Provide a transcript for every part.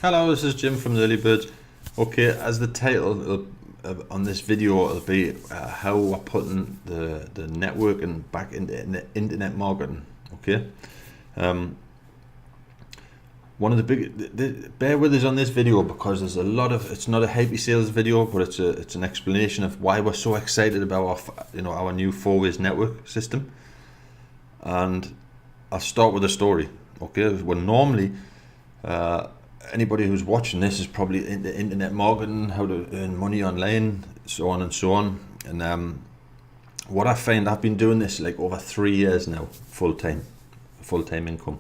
Hello, this is Jim from the Early Birds. Okay, as the title on this video will be how we're putting the networking back into internet marketing. Okay, um, one of the big bear with us on this video because there's a lot of it's not a hypey sales video, but it's an explanation of why we're so excited about our new 4-ways network system. And I'll start with a story. Okay, well normally. Anybody who's watching this is probably into internet marketing, how to earn money online, so on and so on. And what I find, I've been doing this like over 3 years now, full time income.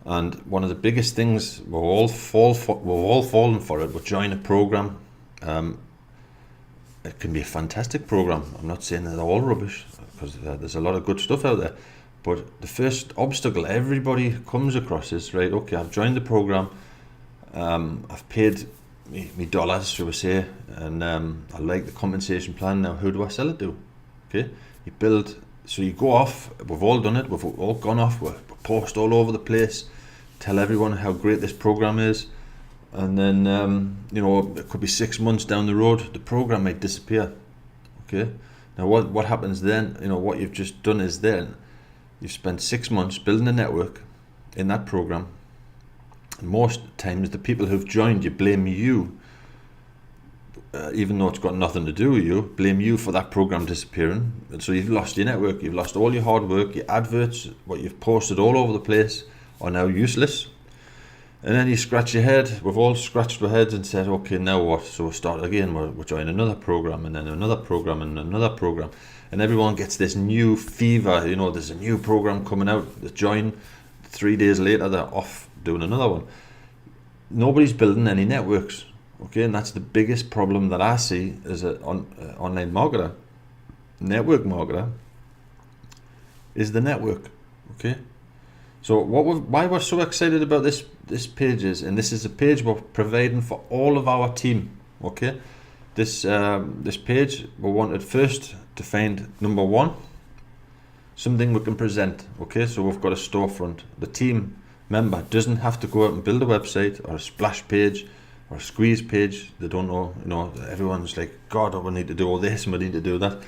And one of the biggest things we're all falling for it. We join a program. It can be a fantastic program. I'm not saying that they're all rubbish because there's a lot of good stuff out there. But the first obstacle everybody comes across is, right, okay, I've joined the program. I've paid me dollars, shall we say, and I like the compensation plan. Now, who do I sell it to? Okay, you build, so you go off. We've all done it. We've all gone off. We post all over the place, tell everyone how great this program is, and then it could be 6 months down the road, the program might disappear. Okay, now what happens then? What you've just done is then you've spent 6 months building a network in that program. Most times the people who've joined you blame you, even though it's got nothing to do with you, blame you for that program disappearing. And so you've lost your network, you've lost all your hard work, your adverts, what you've posted all over the place are now useless. And then you scratch your head. We've all scratched our heads and said, okay, now what? So we'll start again. We'll join another program and then another program and another program. And everyone gets this new fever, there's a new program coming out, they join, 3 days later they're off doing another one. Nobody's building any networks, okay, and that's the biggest problem that I see as an online marketer, network marketer, is the network. Okay, so why we're so excited about this page is, and this is a page we're providing for all of our team. Okay, this page we wanted first to find, number one, something we can present. Okay, so we've got a storefront. The team member doesn't have to go out and build a website or a splash page or a squeeze page. They don't know. Everyone's like, God, we need to do all this and we need to do that.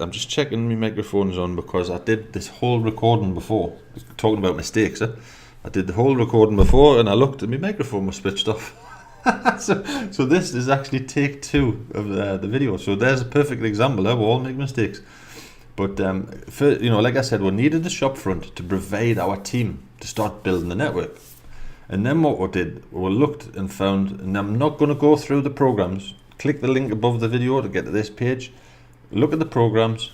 I'm just checking my microphone's on because I did this whole recording before, talking about mistakes. I did the whole recording before and I looked and my microphone was switched off. so this is actually take 2 of the video. So there's a perfect example. We all make mistakes. But like I said, we needed the shop front to provide our team to start building the network. And then what we did, we looked and found, and I'm not going to go through the programs. Click the link above the video to get to this page. Look at the programs.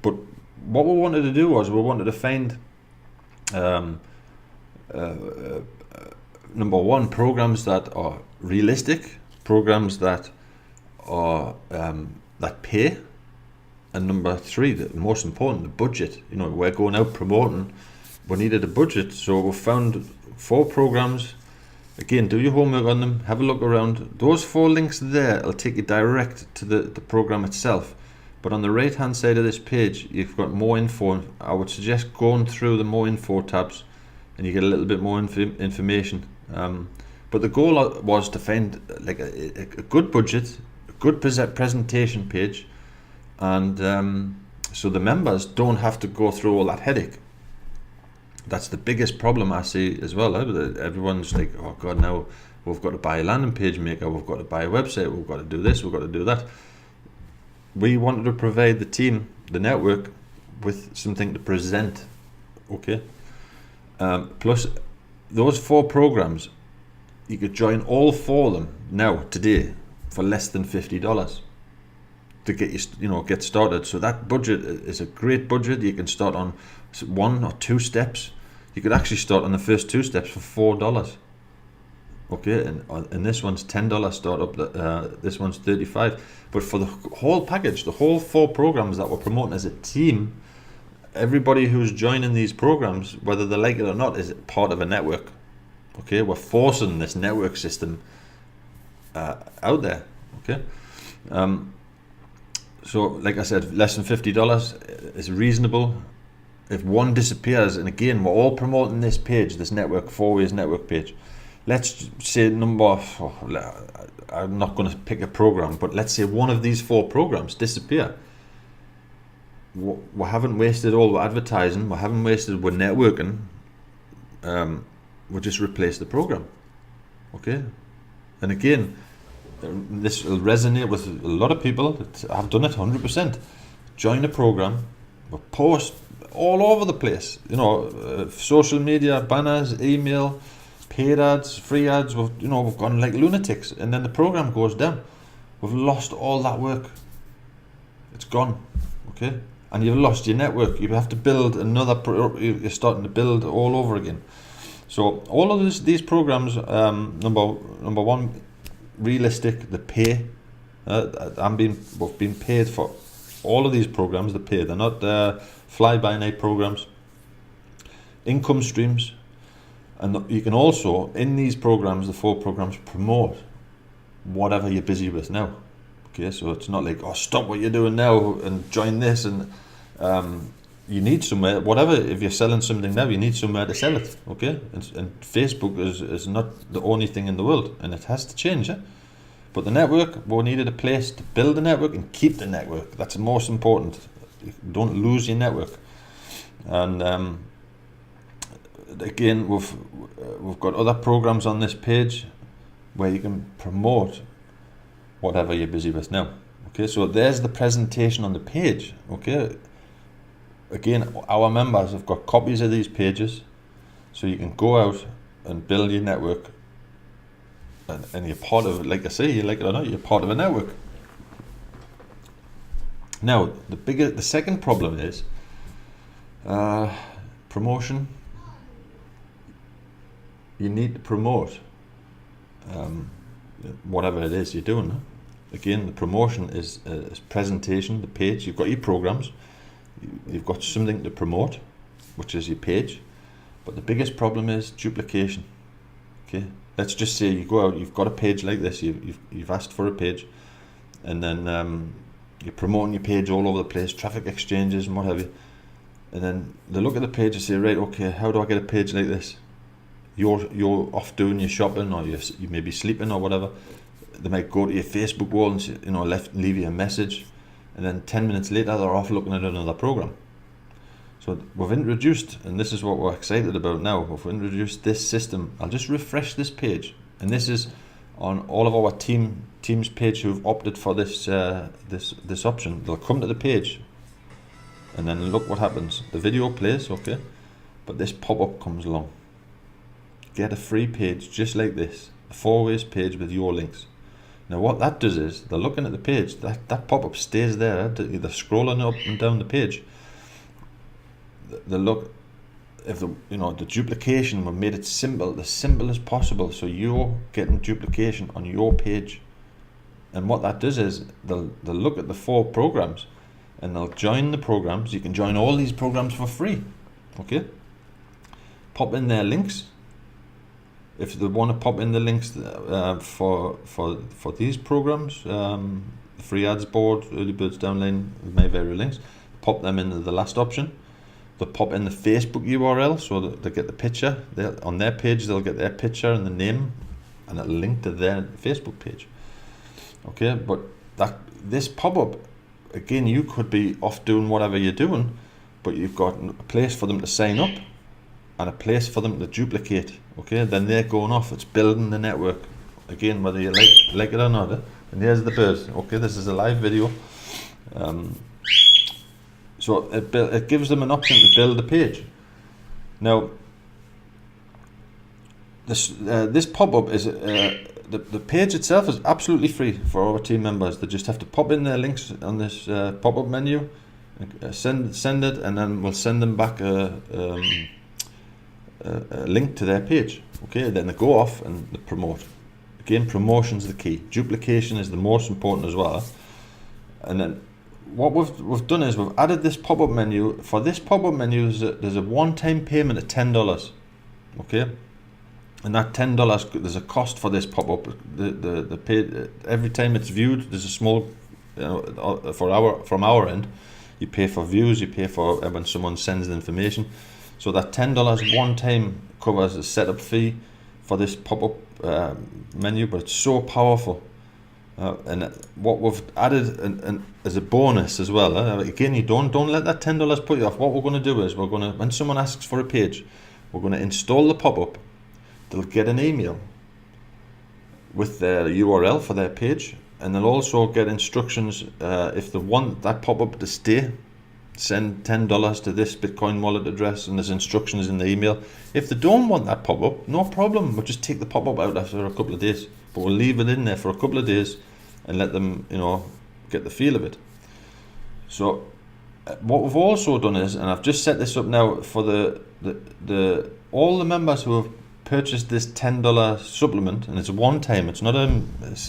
But what we wanted to do was we wanted to find number one, programs that are realistic, programs that are that pay. And number 3, the most important, the budget. We're going out promoting. We needed a budget, so we found 4 programs. Again, do your homework on them. Have a look around. Those 4 links there will take you direct to the program itself. But on the right-hand side of this page, you've got more info. I would suggest going through the more info tabs, and you get a little bit more information. But the goal was to find like a good budget, a good presentation page. And so the members don't have to go through all that headache. That's the biggest problem I see as well. Everyone's like, oh God, now we've got to buy a landing page maker, we've got to buy a website, we've got to do this, we've got to do that. We wanted to provide the team, the network, with something to present. Okay. Plus, those 4 programs, you could join all 4 of them now, today, for less than $50. To get get started. So that budget is a great budget. You can start on 1 or 2 steps. You could actually start on the first 2 steps for $4. Okay, and this one's $10 startup. This one's $35. But for the whole package, the whole 4 programs that we're promoting as a team, everybody who's joining these programs, whether they like it or not, is part of a network. Okay, we're forcing this network system out there. Okay. So, like I said, less than $50 is reasonable. If one disappears, and again, we're all promoting this page, this network, 4-ways network page, let's say I'm not going to pick a program, but let's say one of these 4 programs disappear. We haven't wasted all the advertising, we haven't wasted, we're networking, we'll just replace the program. Okay, and again, this will resonate with a lot of people that have done it 100%. Join a program, we post all over the place, social media, banners, email, paid ads, free ads. We've gone like lunatics, and then the program goes down. We've lost all that work. It's gone. Okay, and you've lost your network. You have to build another. You're starting to build all over again. So all of these programs, number one, realistic. The pay. We've been paid for all of these programs. They pay. They're not fly-by-night programs. Income streams. And you can also, in these programs, the 4 programs, promote whatever you're busy with now. Okay, so it's not like, stop what you're doing now and join this. And you need somewhere, whatever, if you're selling something now, you need somewhere to sell it. Okay, and Facebook is not the only thing in the world, and it has to change. But the network, we needed a place to build the network and keep the network. That's the most important. Don't lose your network. And again, we've got other programs on this page where you can promote whatever you're busy with now. Okay, so there's the presentation on the page. Okay, again, our members have got copies of these pages, so you can go out and build your network, and you're part of it. Like I say, you like it or not, you're part of a network. Now, the second problem is promotion. You need to promote whatever it is you're doing. Again, the promotion is presentation, the page. You've got your programs, you've got something to promote, which is your page. But the biggest problem is duplication. Okay, let's just say you go out, you've got a page like this, you've asked for a page, and then you're promoting your page all over the place, traffic exchanges and what have you. And then they look at the page and say, right, okay, how do I get a page like this? You're off doing your shopping, or you may be sleeping or whatever. They might go to your Facebook wall and leave you a message, and then 10 minutes later they're off looking at another program. So we've introduced, and this is what we're excited about now, we've introduced this system. I'll just refresh this page, and this is on all of our teams page who've opted for this option. They'll come to the page, and then look what happens. The video plays, okay, but this pop-up comes along. Get a free page just like this, a 4-ways page with your links. Now what that does is, they're looking at the page, that pop-up stays there, they're scrolling up and down the page. They look, if the duplication, we made it simple, as simple as possible, so you're getting duplication on your page. And what that does is, they'll look at the 4 programs, and they'll join the programs. You can join all these programs for free. Okay, pop in their links. If they want to pop in the links for these programs, the free ads board, early birds downline, Mayberry links, pop them into the last option. They'll pop in the Facebook URL, so that they get the picture. On their page, they'll get their picture and the name, and it'll link to their Facebook page. Okay, but this pop-up, again, you could be off doing whatever you're doing, but you've got a place for them to sign up and a place for them to duplicate. Okay, then they're going off. It's building the network. Again, whether you like it or not. And here's the bird. Okay, this is a live video. So it gives them an option to build a page. Now, this pop-up is the page itself is absolutely free for our team members. They just have to pop in their links on this pop-up menu, send it, and then we'll send them back a link to their page. Okay, then they go off and they promote. Again, promotion's the key. Duplication is the most important as well. And then what we've done is we've added this pop-up menu. For this pop-up menu, there's a one-time payment of $10. Okay, and that $10, there's a cost for this pop-up. The pay, every time it's viewed, there's a small from our end. You pay for views, you pay for when someone sends the information. So that $10 one time covers a setup fee for this pop-up menu, but it's so powerful. And what we've added and as a bonus as well, again, you don't let that $10 put you off. What we're going to do is when someone asks for a page, we're going to install the pop-up. They'll get an email with their URL for their page, and they'll also get instructions if they want that pop-up to stay. Send $10 to this Bitcoin wallet address, and there's instructions in the email. If they don't want that pop-up, no problem. We'll just take the pop-up out after a couple of days, but we'll leave it in there for a couple of days and let them, get the feel of it. So what we've also done is, and I've just set this up now for the all the members who have purchased this $10 supplement, and it's a one-time. It's not a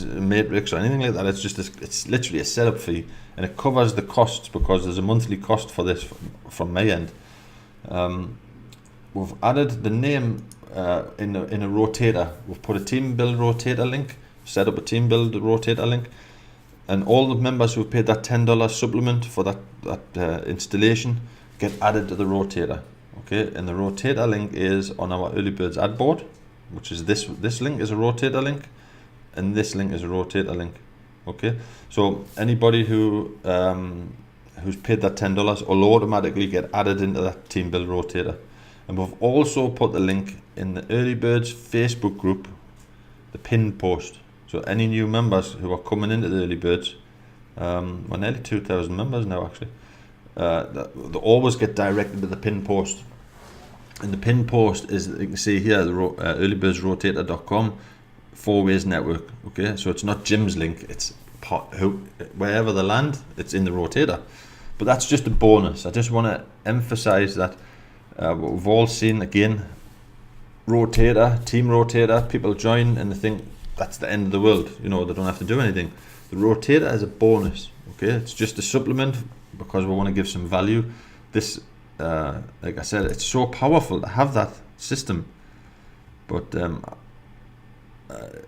matrix or anything like that. It's just it's literally a setup fee, and it covers the costs because there's a monthly cost for this from my end. We've added the name in a rotator. We've put a team build rotator link, set up a team build rotator link, and all the members who've paid that $10 supplement for that installation get added to the rotator. Okay, and the rotator link is on our Early Birds ad board, which is this link is a rotator link, and this link is a rotator link. Okay, so anybody who's paid that $10 will automatically get added into that team build rotator. And we've also put the link in the Early Birds Facebook group, the pinned post. So any new members who are coming into the Early Birds, we're nearly 2,000 members now actually, they always get directed to the pinned post. And the pinned post is, you can see here, the earlybirdsrotator.com /ways network. Okay, so it's not Jim's link, it's wherever they land, it's in the rotator. But that's just a bonus. I just want to emphasize that what we've all seen again, rotator, team rotator, people join and they think that's the end of the world, they don't have to do anything. The rotator is a bonus. Okay, it's just a supplement because we want to give some value. This like I said, it's so powerful to have that system, but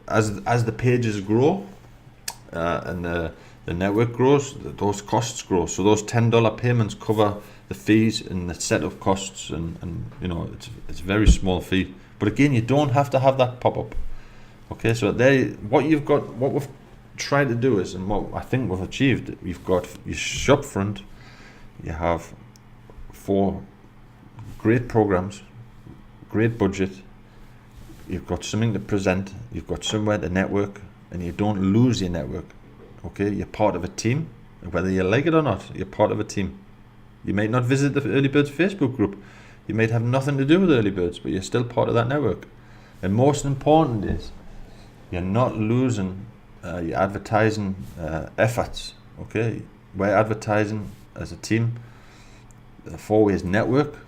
as the pages grow and the network grows, those costs grow. So those $10 payments cover the fees and the setup costs, and it's a very small fee. But again, you don't have to have that pop-up. Okay, so what we've tried to do is, and what I think we've achieved, you've got your shop front, you have 4 great programs, great budget, you've got something to present, you've got somewhere to network, and you don't lose your network. Okay, you're part of a team, whether you like it or not, you're part of a team. You might not visit the Early Birds Facebook group, you might have nothing to do with Early Birds, but you're still part of that network. And most important is, you're not losing your advertising efforts. Okay, we're advertising as a team, the 4ways network.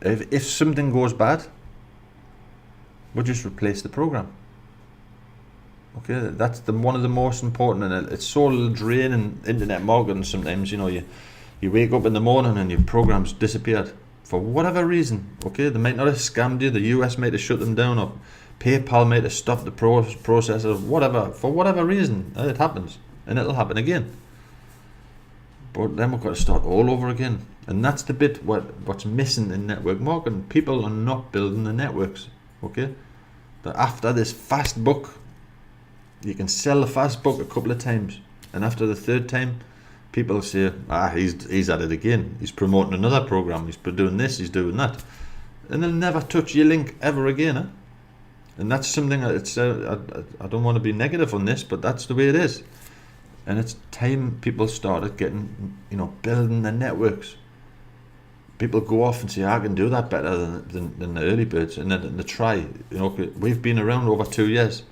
If something goes bad, we'll just replace the program. Okay, that's one of the most important, and it's so draining internet marketing sometimes. You wake up in the morning and your program's disappeared for whatever reason. Okay, they might not have scammed you, the US might have shut them down, or PayPal might have stopped the process, or whatever. For whatever reason, it happens, and it'll happen again. But then we've got to start all over again. And that's the bit what's missing in network marketing. People are not building the networks. Okay, but after this fast book, you can sell the fast book a couple of times, and after the 3rd time, people say, he's at it again. He's promoting another program. He's doing this. He's doing that, and they'll never touch your link ever again. Eh? And that's something that I don't want to be negative on this, but that's the way it is. And it's time people started getting, building their networks. People go off and say, I can do that better than the Early Birds, and then they try. We've been around over 2 years,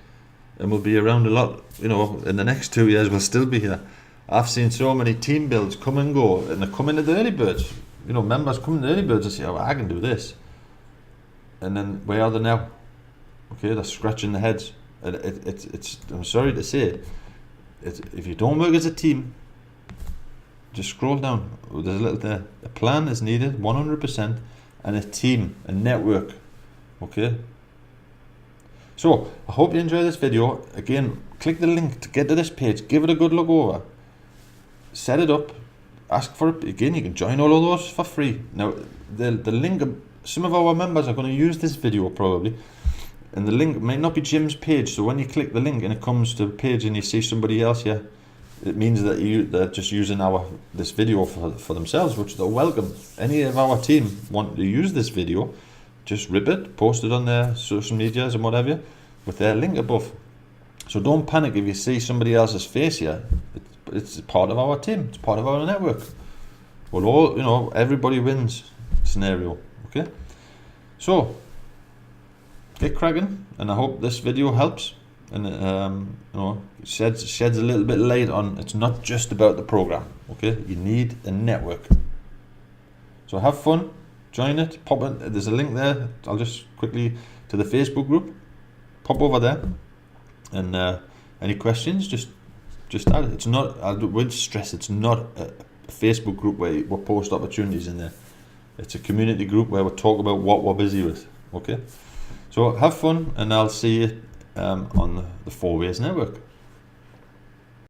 and we'll be around a lot. In the next 2 years, we'll still be here. I've seen so many team builds come and go, and they come into the Early Birds. Members come into the Early Birds and say, I can do this. And then where are they now? Okay, they're scratching their heads. It's I'm sorry to say it. If you don't work as a team, just scroll down. There's a little there. A plan is needed, 100%, and a team, a network. Okay. So I hope you enjoy this video. Again, click the link to get to this page. Give it a good look over. Set it up. Ask for it. Again, you can join all of those for free. Now, the link. Some of our members are going to use this video probably, and the link might not be Jim's page. So when you click the link and it comes to a page and you see somebody else here, it means that they're just using this video for themselves, which they're welcome. Any of our team want to use this video, just rip it, post it on their social medias and whatever, with their link above. So don't panic if you see somebody else's face here. It's part of our team. It's part of our network. We'll all, everybody wins scenario. Okay. So get cracking, and I hope this video helps, and sheds a little bit light on it's not just about the program. Okay, you need a network. So have fun, join it, pop it. There's a link there. I'll just quickly to the Facebook group. Pop over there, and any questions, just add it. It's not. I would stress it's not a Facebook group where we post opportunities in there. It's a community group where we talk about what we're busy with. Okay. So have fun, and I'll see you on the 4 Ways Network.